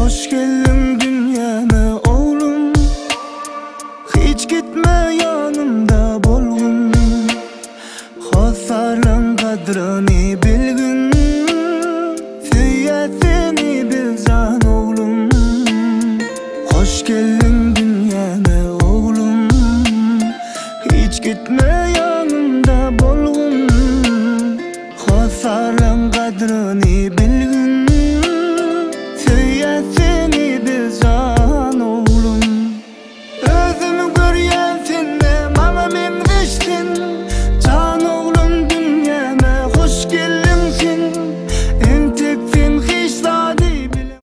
Hoş geldin dünyama oğlum, hiç gitme yanımda bolgun. Hasarlan kadrini bilgin, süyesini bilcan oğlum. Hoş geldin dünyama oğlum, hiç gitme yanımda bolgun. Hasarlan kadrini bilgin, süyesini bilcan oğlum. Özümü göryen sende bana memreştin, can oğlum dünyama hoş geldin sen. Entek sen hiç zadi bile.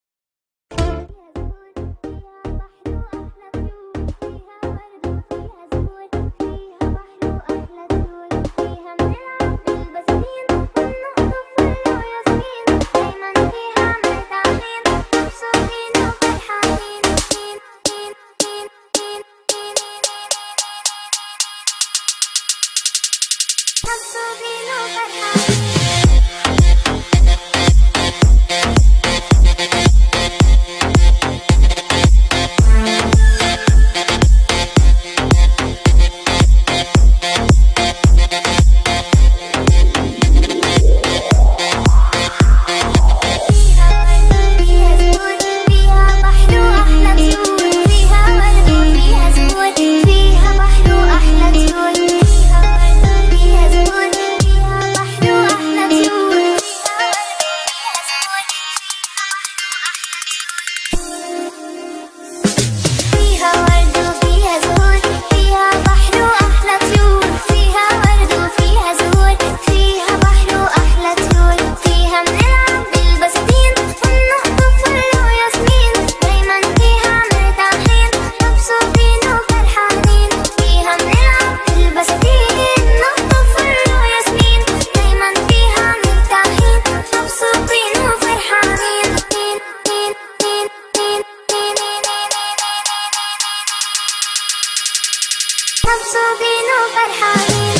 مبسوطين وفرحانين.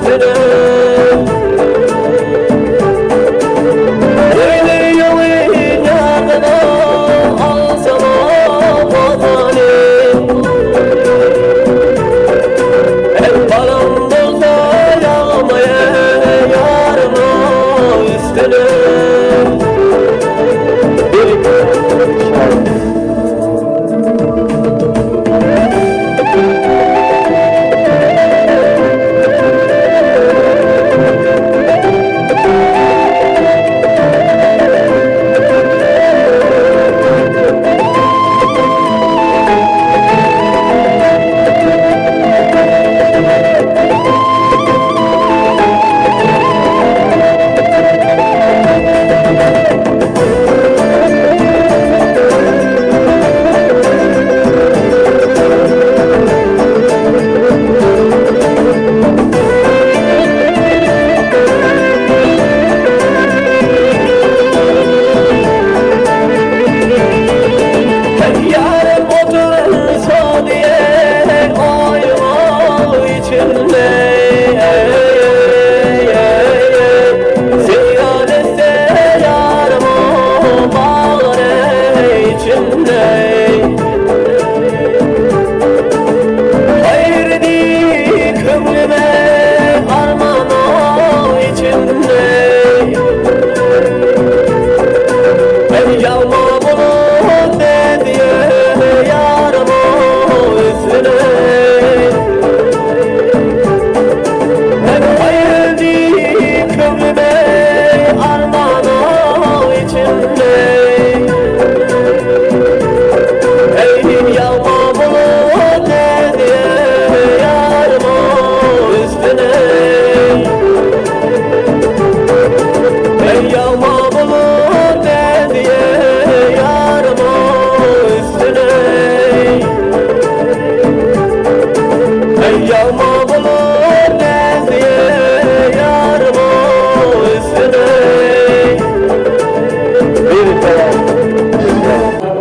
üstüne Öyle yolun yakına alsana vatani El balam bulsa yağmaya yarına üstüne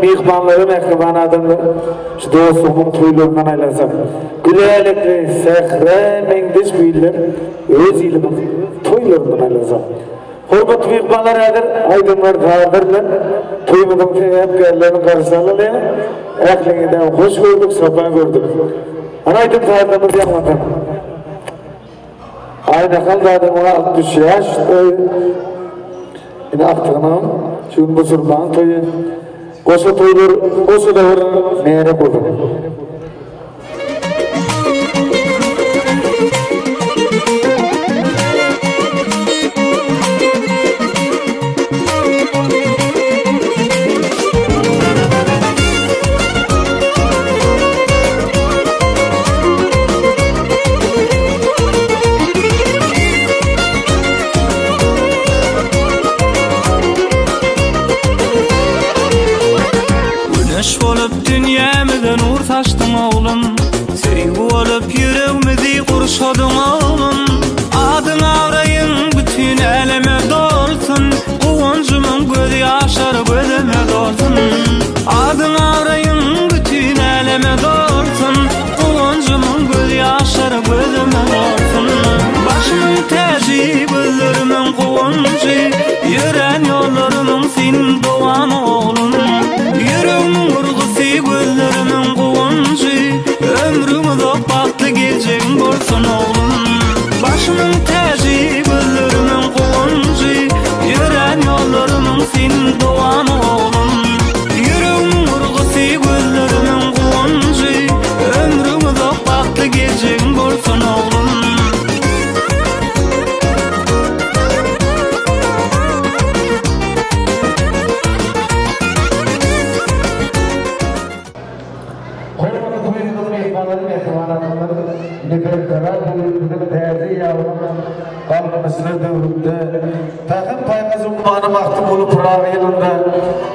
Mihmanları mehriban adamlar şu dostumun toylarından aylasam gülelikli sehre mengdiş büyüller öz ilimin toylarından aylasam hurmat mihmanlar adır aydınlar dağdırlar toymudum hep gellerini karşılalayın eklingiden hoş gördük sabah gördük anaydın dağdığımız yanmadan aynı kaldı adamına 60 yaş yine aktığının şu musulman toyu Koşu toylar, koşu da var, neyine koydu. Dünyamda nur taştın oğlum Sevgi olup yüreğimizi kurşadın oğlum Adın ağrayın bütün eleme dolsun Kuvuncumun gözü yaşar gözüme dolsun Adın ağrayın bütün eleme dolsun Kuvuncumun gözü yaşar gözüme dolsun Başımın teci gözlerimin kuvuncu Yürən yollarımın senin doğan oğlum Yüreğimin vurgusu gözlerimin kuvuncu Ömrümü dokbaktı geleceğin borsun oğlum Başımın teci gözlerimin kuvuncu Yürən yollarımın senin doğan oğlum Yüreğimin vurgusu gözlerimin kuvuncu Ömrümü dokbaktı geleceğin borsun oğlum Takım payımızın bana baktım bunu Pırağı yılında.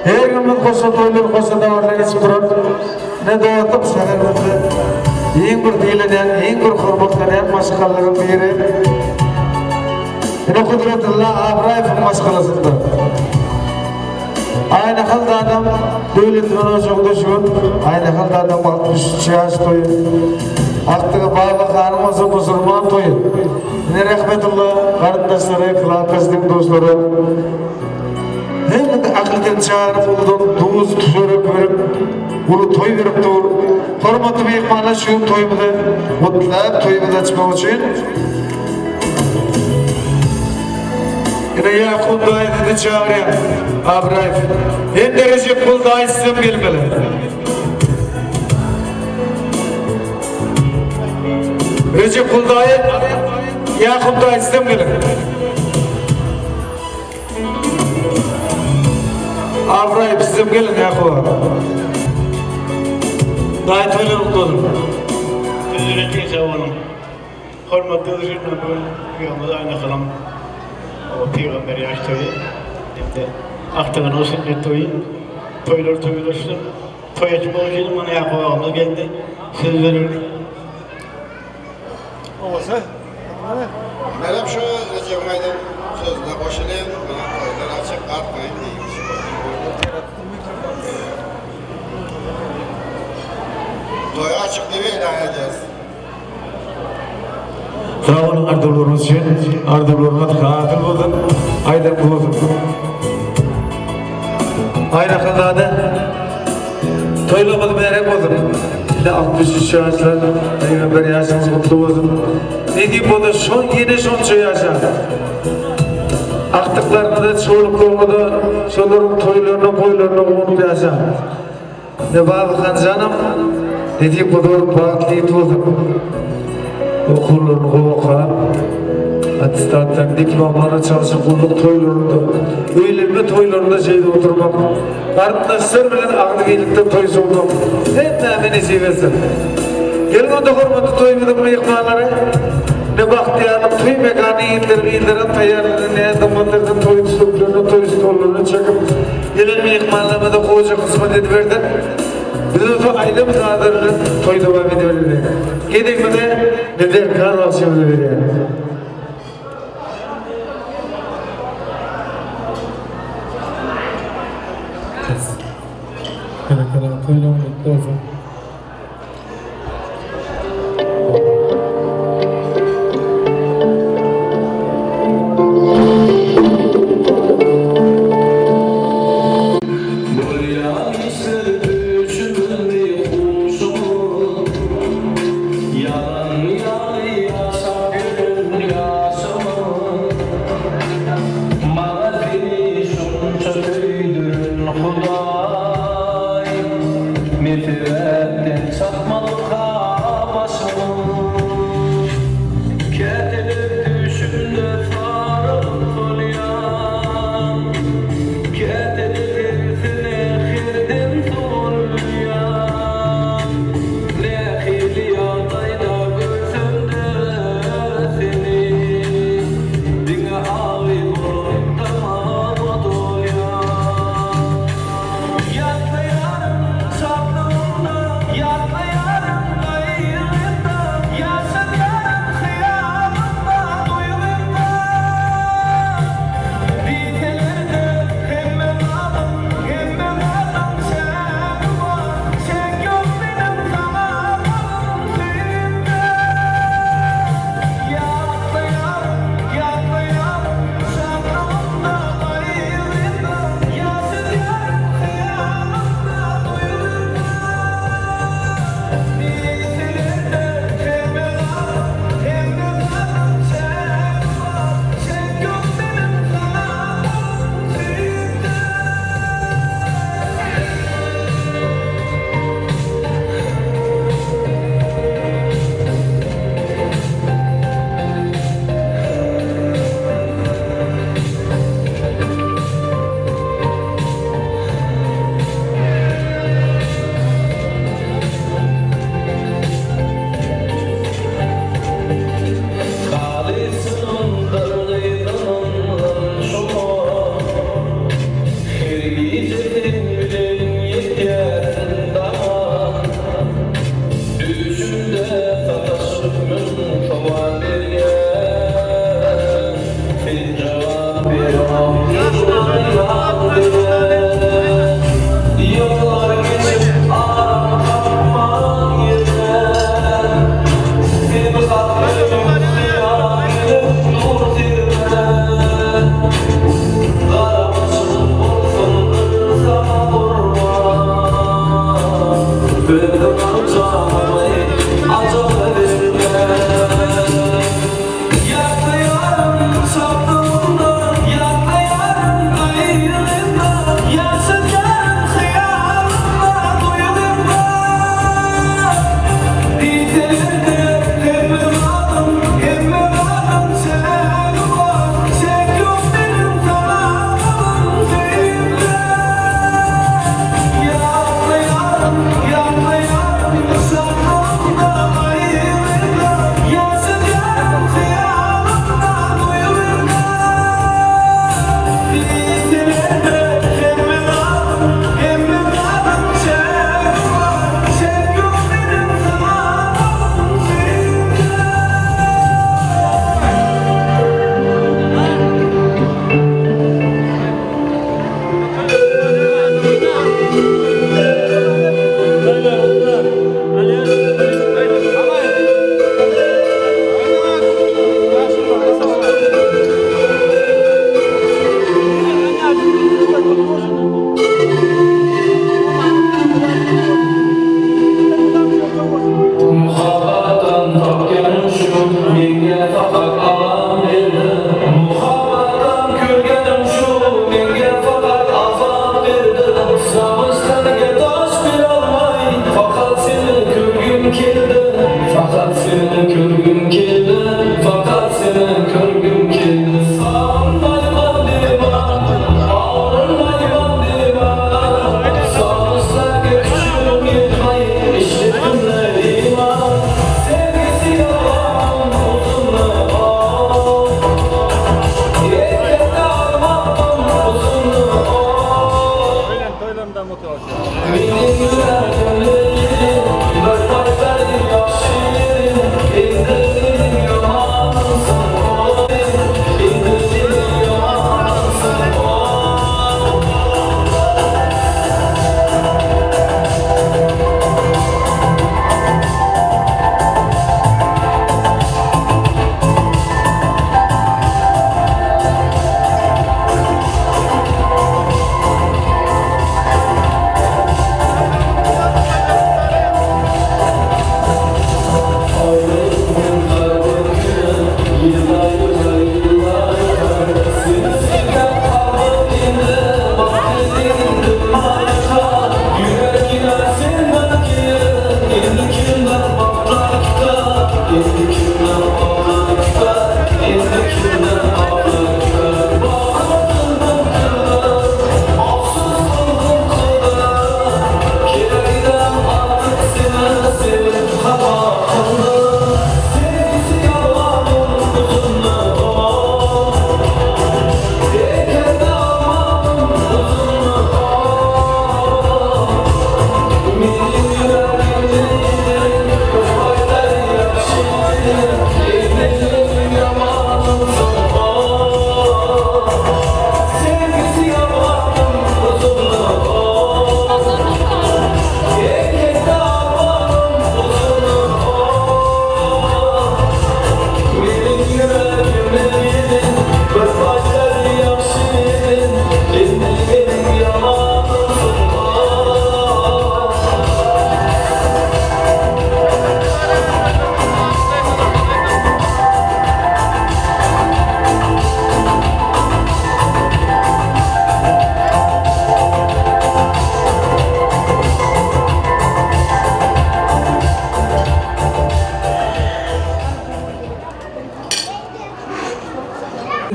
Her gün ben koşa toylar, koşa davarlar geçip duran. Ne doğatıp seherlerde. En bir dileden, en bir hurmattan, en maşkalların biri. Yine Kudretullah Abrayev'in maşkalasında. Aynı halde adam devletin ona çok düşün. Aynı halde adam 63 yaş toyu. Aktığı Babakanım olsa musulman toyu. Ne rahmetullah kardeşleri, kılafesinin dostları. Hem de akıldan çağırıp oldum, doğuz tuşörüp verip, bunu toy verip dur. Hormatlı mehmanlar şu toyumuza, mutlaka toyumuza çıkmak için. Yine Yakub dayını da çağırıyor, Abrahim. En derece kul dayı sizem gelmeli. Recep kul dayı, Yakub dayı sizem gelin. Abrahim sizem gelin Yakub'a. Dayı toyları mutlu olun. Teşekkür ederim. Hormatlı özürle böyle yolumuz aynı kalan o peygamber yaş toyu. Hem de aktığın o sünnet toyu. Toylar toylaştı. Toy açma olsaydı bana Yakup ağamız geldi. Söz verirdik. Olsa? Benim şu Recep Aydın sözüne koşulayım. Bana toylar açık artmayın deymiş. Toy açık diye ilan edeceğiz. Sağ olun ardıllarınız için, ardıllarına kafil olun, aydan olun. Aynı kılada toylamadı merak olun. 63 yaşlar, Peygamber yaşınız mutlu olsun. Ne diyeyim bu da son yeni sonça yaşa. Aktıklarını da, çoğuluklarını da, şunların toylarını, boylarını unup yaşa. Ne bağlıkan canım, ne diyeyim bu da bağıtlıydı olsun. Okullarını okuyan, atestattan diplomlarına çalışıp kulluk toylarında, öyleme toylarında şeyde oturmak, kardeşler bilen ağlı gelikte toy soğudum. Hep nameni seversin. Gelin onda hormatı toymadım meyikmaları, ne bahtiyarlık toy mekanı indiren tayarlarını, ne adamlardan toy üstüklerini, toy stollarını çakıp, gelin meyikmalarına da koca kısmet ediverdin. Biz o ailemiz adırını toy devam ediverirdi. Gidik mi de nedir kar akşamını veriyor. Kadar toyla mutlu olsun. Huday,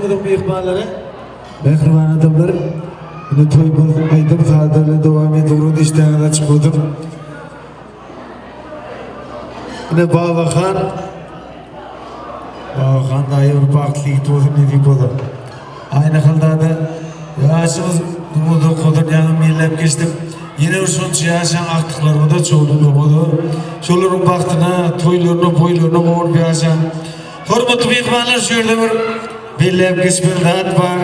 bulduk mehmanları. Mehriban adamlar. Yine toy bulduk. Aydım sadece devam ediyordu. İşten de çıkıyordum. Yine Babakan. Babakan da ayır baklık doğdum ne deyip oldu. Aynı kılda da yaşımız bulduk. Kodun yanım millep geçtim. Yine ursonçu yaşayan aktıklarımı da çoğunluğum oldu. Şoların baktığına, toylarına, boylarına boğur bir yaşayan. Hormatlı mehmanlar şu yerde bir millep geçmeyen dağıt var.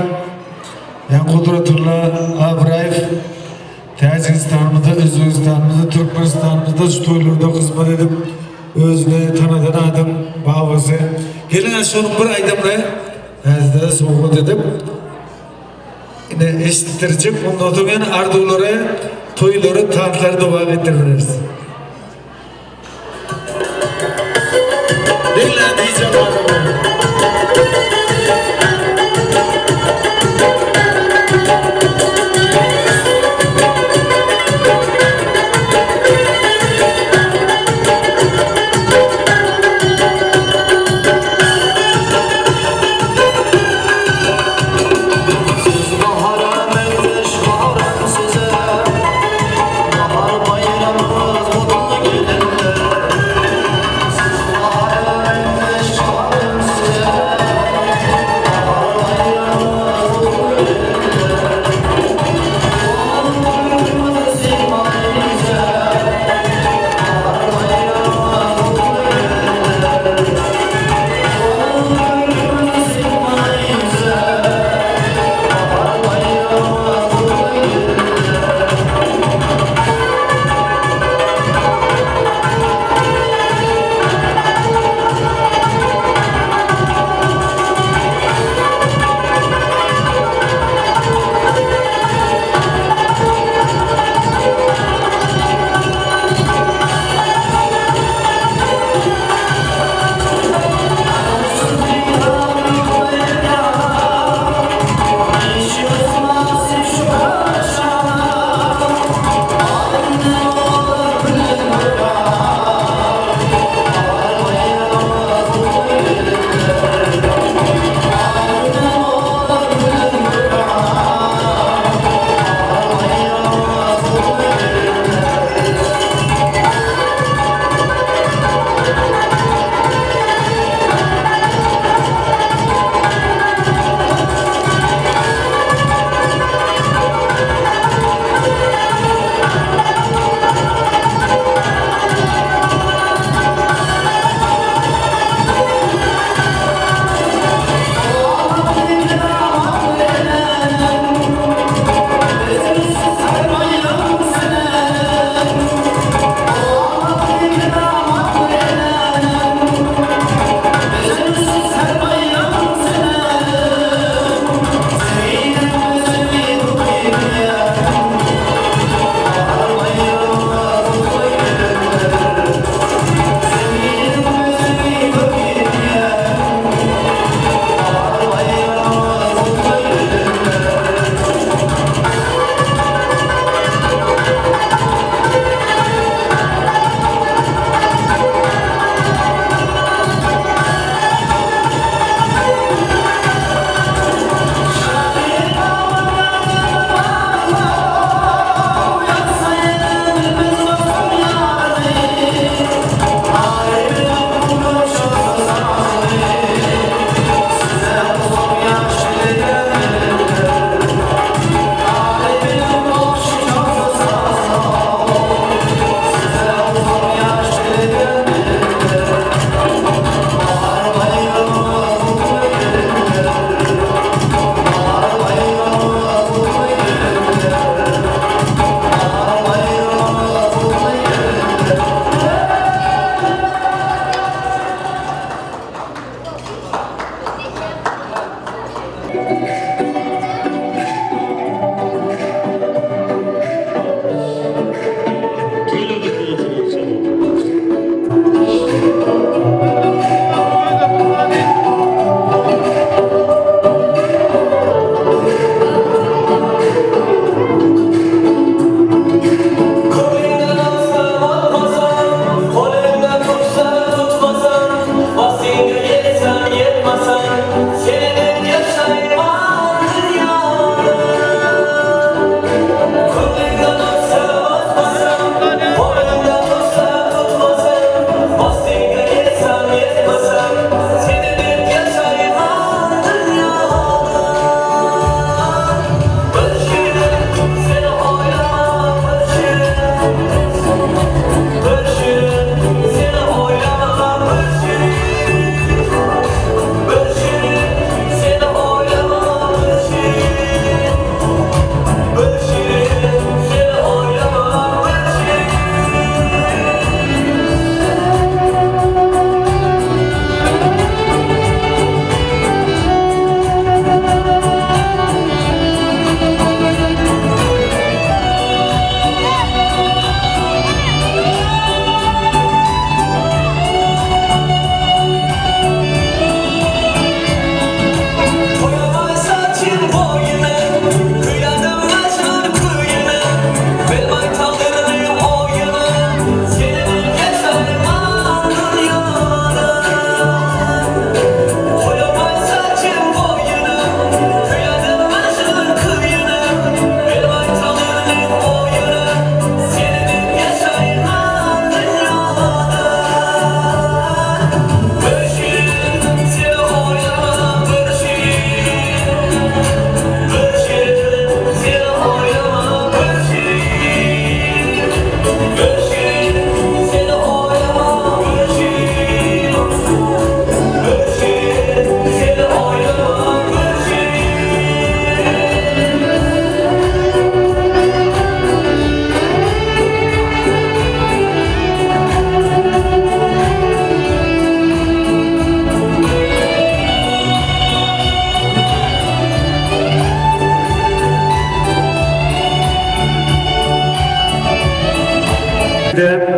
Yani Kudretullah Abrayev, Tacikistan'ımızda, Özbekistan'ımızda, Türkmenistan'ımızda şu toylarda hizmet edip özüne tanıdığın adam babası. Gelin şunun bir aydamına azda soğuk edip yine eşittiricip ondan sonra yani arduları, toyları, tantları devam ettiririz. Dinle diyeceğim adamı. Sen yetmesen, senin yaşa de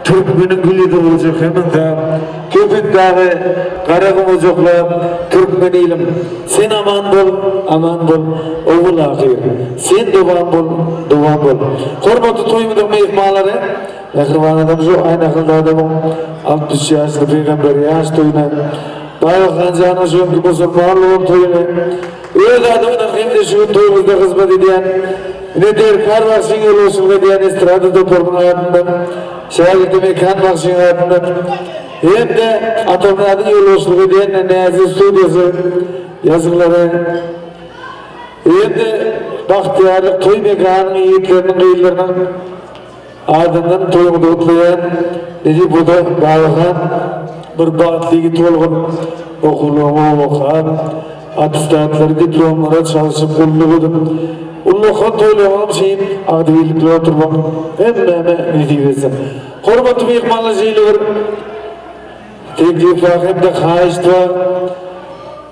Türkmenin gülü de olacak hemen de köpek dağı karagım olacaklar Türkmenilim sen aman bol oğul ahir sen duvan bol hormatı toyumuduk meyhmaları Akırvan adam şu aynı akılda adamın 60 yaşlı peygamber yaş toyuna Bağırkan canı şu ki musulmanlığın toyuna öz adamına hem de şu toyumuzda hizmet ediyen ne der kar vaksin yolu olsun diyen estrada topluluğun hayatından şahit mekan vaksin hayatından hem de atomların yolu olsun diyen Niyazi Stüdyosu yazıları hem de bahtiyarlık toy mekanının yiğitlerinin kıyılarının ardından toyumu utlayan dedi bu da bağırkan bir bağıtlıyı tolgun okulumu okuyan atestatları diplomlara çalışıp kulluğudum Ullukhan toyluğum şeyin adililikle oturmak hemen neticesin hormatı meyhmanlı şeyliğir teklif var hem de haişt var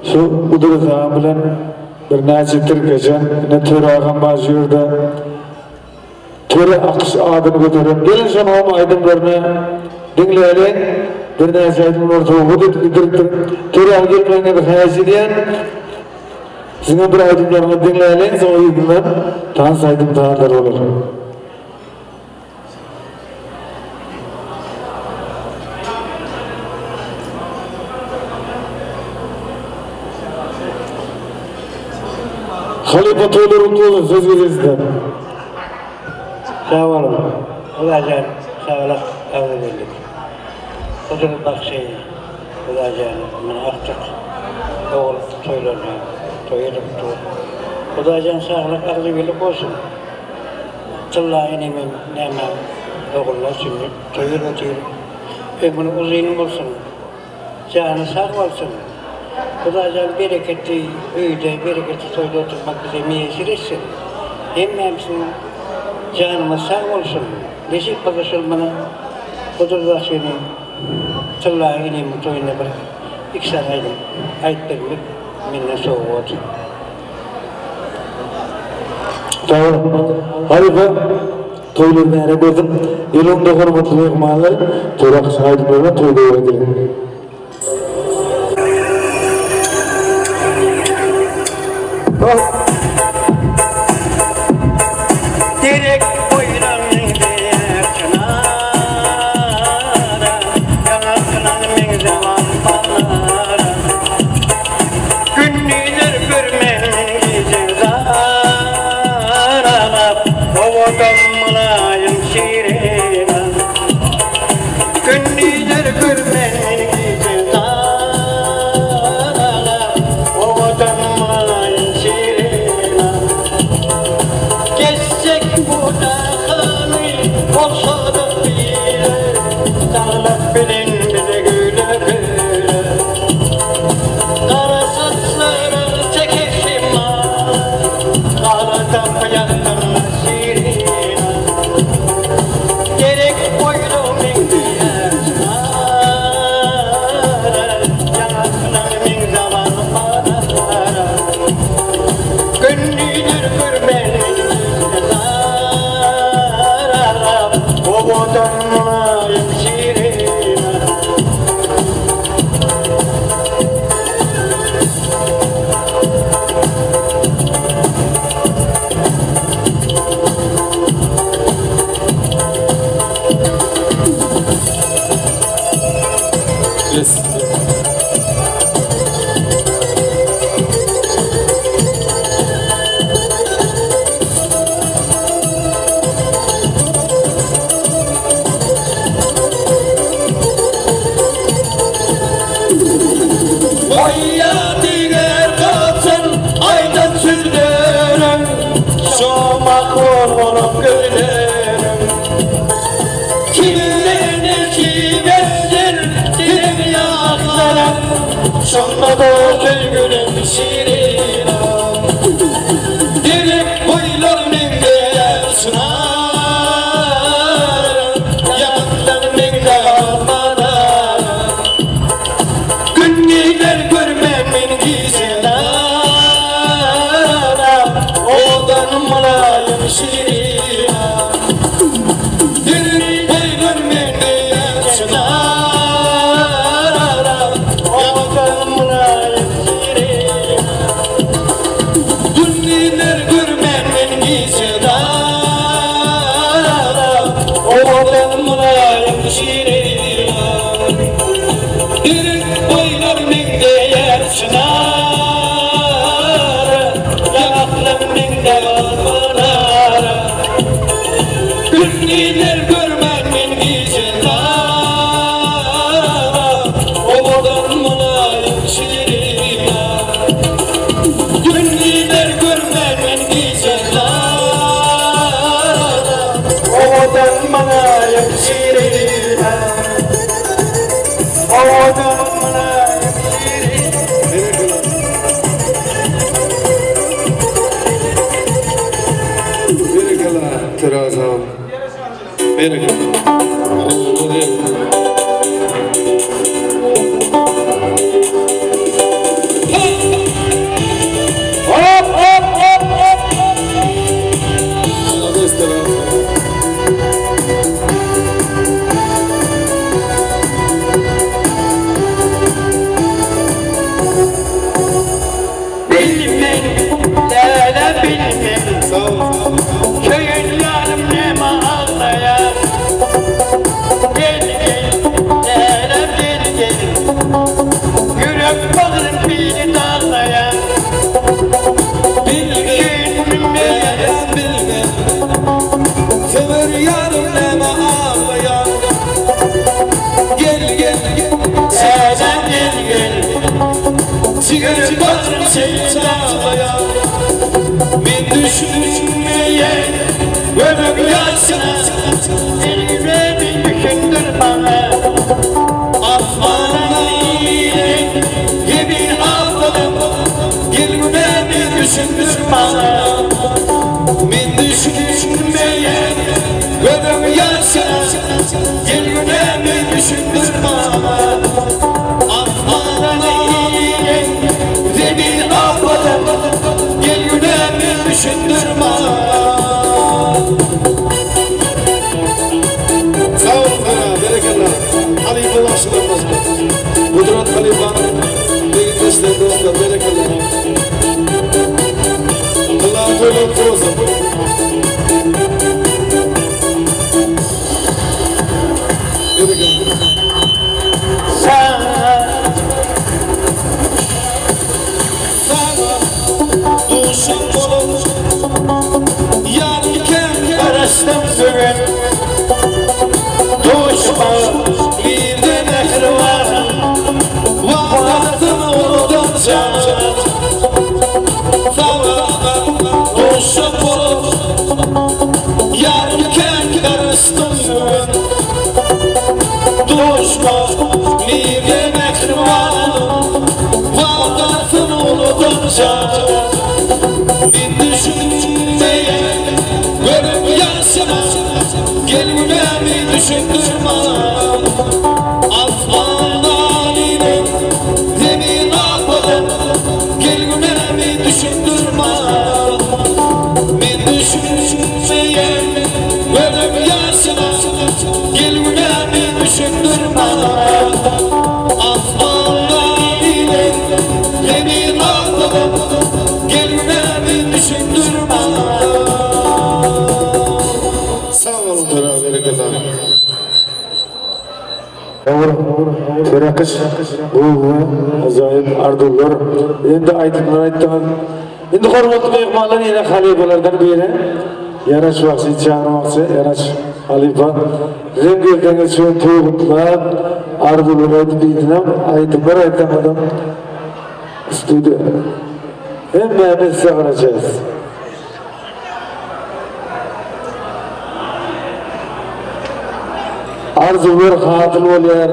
şu udur bilen bir naçittir geçen ne tör ağam başlıyordu töre akış adını götürün gelin şanağım aydınlarını dinleyelim bir neyse aydınlar toğudu töre al gelmeyene bir hayası diyen sizin bir aydınlarını dinleyelim sonra aydınlar tanış aydın tanrılar olur Halife toylarım toğudu söz gözesizden Sağ olun. Ulaşan sağlık avlulik. Oturup bak ulaşan artık oğul toylarına toyurup ulaşan sağlık avlulik olsun. Tılla inemin nema oğullar şimdi toyurup ömrü uzun olsun. Canı sağ olsun. Ulaşan bereketli öyde bereketli toyda oturmak bize miyesir etsin. Hepsinin canıma sağ olsun. Nesip bakışıl bana Kudurlar seni Tılla ineyim toyuna bir ikişer ayet vermek minne soğuk oldu. Tamam. Halife toylarını ere gördüm. Yılında hormatlı meyhmanlar torak şahitlerine toyda öğretilir. Direk boyram der çınara Yanaklan min zaman bağlara Günlüler görmen gizara Ovadan mulayım şirina Günlüler görmen gizara Ovadan mulayım şirina Geçecek bu dağını Olsadık bile Dağlık bilin bize güle güle Kara saçları çekişim Kara kapıyatın şirina Gerek koydum min diyerçine Yanaklar min zaman bağlara Gönlüdür görmenin Ovadan mulayım şirina Hayatiler kalsın aydan süzlerim Şomak olup gönlerim Kimlerine kibettir dilim yaklarım Şonda da sevgülüm şirina Direk boylarının değersine Yanaklarının dağılmadan Günlüler görmemin gizine Odan mulayım şirina Günlüler manayım şirine Oğlum manayım şirine Berikala terazam. Berikala. Köyün yanım ne mağazaya Gel gel, lelem gel gel Yürek bağırım beni dağlaya Bilgin meğerem bilmem Sever yarım ne mağazaya Gel gel, lelem gel gel Yürek bağırım seni dağlaya Ben düşünmeye Ölüm yaşına Elbette düşündür bana Asmanın iyiliği Gibi ağladım Gelmemi düşündür bana Ben düşünmeye Ölüm yaşına Gelmemi düşündür bana Asmanın iyiliği Gibi ağladım Gelmemi düşündür bana Sağ olun bana, bereketle. Halife başlarımız bu. Kudret Halifa'nın değişler dostlar, bereketle. Allah'a böyle oturursa. Bereketle. Sana duşum olur Yarken karıştım bugün Duşma bir de nehr var Vallahtım oldum sana Duşum olur Yarken karıştım bugün Duşma bir de nehr var Vallahtım oldum sana Bir düşünmeye Görüp yaşına Gelmemi düşündürme Asmandan inin Zemin ağladım Gelmemi düşündürme Bir düşünmeye Görüp yaşına Gelmemi düşündürme Asmandan inin Zemin ağladım Gelmemi düşündürme Sağ olun bana, bereketle. Terakış, acayip ardullar. Endi aydınlar aytdınız. Endi hormatly mehmonlar yine halifalardan biri. Yaraş vakti çağırmakçı, Yaraş halifa. Rengelden şu tuğutlar, ardullar aytıp deydinim. Aydınlar aytamadım. Stüdyo. Hemen size varacağız. Arzular hatıl olyar,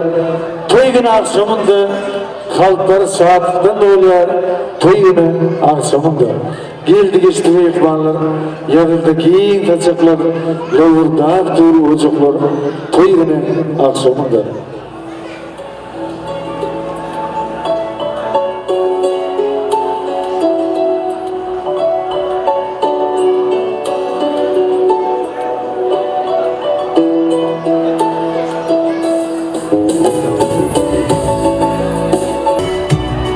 toy günü akşamında, halklar saatlikten olyar, toy günü akşamında. Geldi geçti mehmanlar, yanındaki en kaçaklar, lavurdağ duru ocaklar, toy günü akşamında.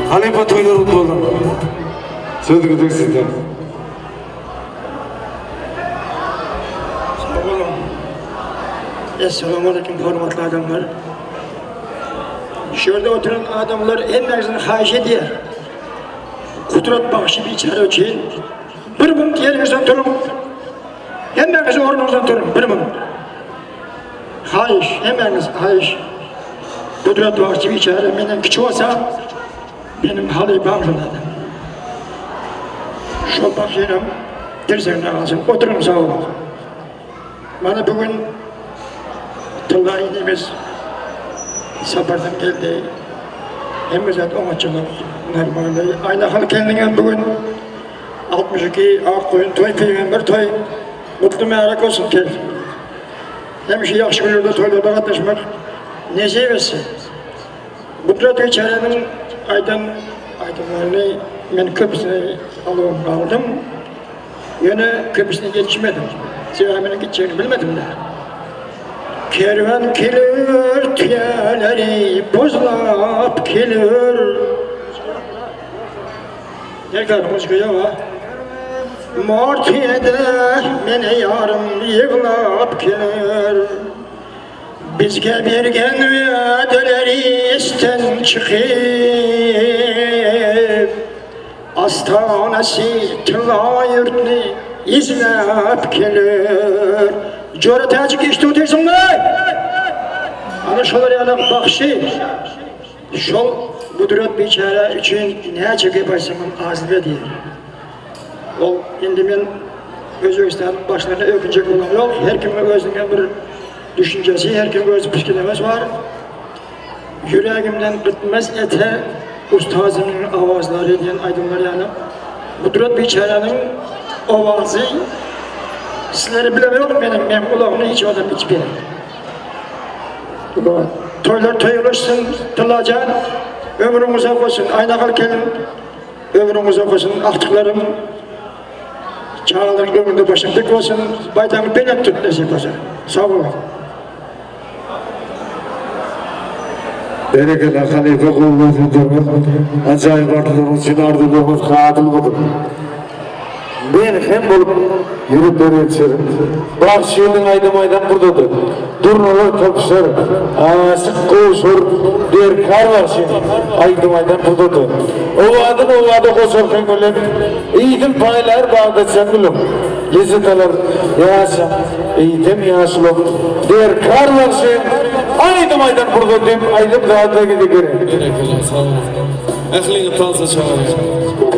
Halife toylar mutlu olun. Söz güdük sizden. Sağ olun. Esselamu Aleyküm hürmetli adamlar. Şurada oturan adamlar hemmerizin haş ediyor. Kudret bakışı bir içeri için. Bir minut yerinizden durun. Hemmeniz orunuzdan durun. Bir minut. Hayiş, hemmeniz hayiş. Kudret bakışı bir içeri. Benden küçük olsa benim halifam şurada. Şu bakıyorum, dirsekten alsın. Oturun sağ olun. Bana bugün Tılga inimiz sapardan geldi. Hem zat omaçılık normalde. Ayna hal kendine bugün 62 Akkoyun toy peygamber toy mutlu merak olsun kel. Hem şey yaxşı günlerde toylarda katlaşmak ne sevesi. Kudret Geçeren'in aydınlarını ben köprüsüne aldım. Yine köprüsüne yetişmedim. Zevaminin gideceğini bilmedim de. Kervan gelir, tüyeleri bozlap gelir. Derken müzikaya var. Mortiyede mene yarım yığlap gelir. Bizge bergen vədələri isten çıxıb Astanası tıla yurtni izləb gelir. Jora təcik işti öteysin mi? Ana şolar yanaq baxşı. Şol Kudret biçare üçün ne çekip açsamın azlığı deyir. Ol, indi men Özbekistan başlarına ökünecek olan yok. Her kimin özünden bir düşüncesi, her kimin öz pişkilemesi var. Yüreğimden bitmez ete ustazımın avazları diyen aydınlar yani. Kudret biçarenin avazı sizleri bilemiyorum benim kulağımda hiç adam hiç bilir. Toylar toyulursun, tılacan, ömrün uzak olsun, aynakal kelin, ömrün uzak olsun, aktıklarım, çağların ömründe başım dik olsun, baytamı benim tut desek olsun. Sağ olun. Bereketler halife kuvveti durur. Acayip artılığımız için ardılığımız katil budur. Ben hem bulup yürüp beri yetişerim. Bak şiirin aydan buradadır. Durnalar topuşar, asık koğuşur, der kar var şiirin. Aydan buradadır. O vadı koşarken gülüm. İyidim paylar bağdatsan gülüm. Lezzet alır, yaşam, eğitim yaşlım. Der kar var şiirin. Aydan buradadır. Aydan daha da gidiyor. Sağ olun. Ehlini tansa çağırın.